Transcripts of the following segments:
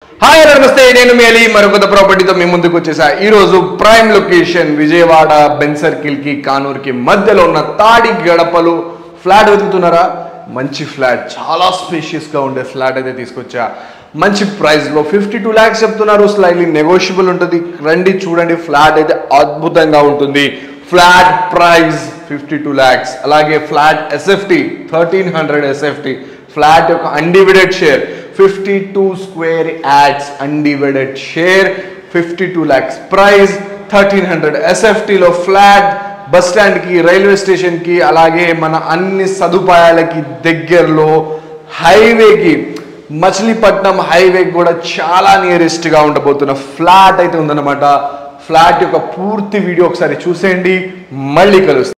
Hi నమస్తే నేను మీ అలీ మరొక ప్రాపర్టీతో మీ ముందుకు వచ్చేసా. ఈరోజు prime location Vijayawada Ben circle కి కానూరుకి మధ్యలో ఉన్న తాడి గడపలు ఫ్లాట్ వెతుకుతున్నారా? మంచి ఫ్లాట్, చాలా స్పేషియస్ గా ఉండే ఫ్లాట్ అయితే తీసుకొచ్చా. మంచి ప్రైస్ లో 52 lakhs చెప్తున్నారు. స్లైట్లీ నెగోషియబుల్ ఉంటుంది. రండి చూడండి, ఫ్లాట్ అయితే అద్భుతంగా ఉంటుంది. Flat price 52 lakhs. అలాగే ఫ్లాట్ ఎస్ఎఫ్టీ 1300 ఎస్ఎఫ్టీ. ఫ్లాట్ యొక్క undivided share 52 square yards undivided share 52 lakhs price 1300 SFT లో ఫ్లాట్ బస్ స్టాండ్ కి, రైల్వే స్టేషన్ కి, అలాగే మన అన్ని సదుపాయాలకి దగ్గరలో, హైవేకి, మచిలీపట్నం హైవే కూడా చాలా నియరెస్ట్ గా ఉండబోతున్న ఫ్లాట్ అయితే ఉందన్నమాట. ఫ్లాట్ యొక్క పూర్తి వీడియో ఒకసారి చూసేయండి, మళ్ళీ కలుస్తాం.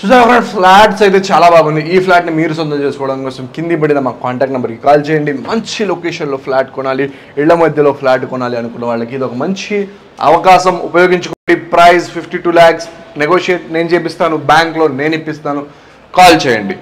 చూసారా, ఫ్లాట్స్ అయితే చాలా బాగుంది. ఈ ఫ్లాట్ ని మీరు సొంతం చేసుకోవడం కోసం కింది పడిన మా కాంటాక్ట్ నెంబర్కి కాల్ చేయండి. మంచి లొకేషన్లో ఫ్లాట్ కొనాలి, ఇళ్ల మధ్యలో ఫ్లాట్ కొనాలి అనుకున్న వాళ్ళకి ఇది ఒక మంచి అవకాశం. ఉపయోగించుకోండి. Price 52 lakhs. నెగోషియేట్ నేను చేపిస్తాను, బ్యాంక్లో నేను ఇప్పిస్తాను. కాల్ చేయండి.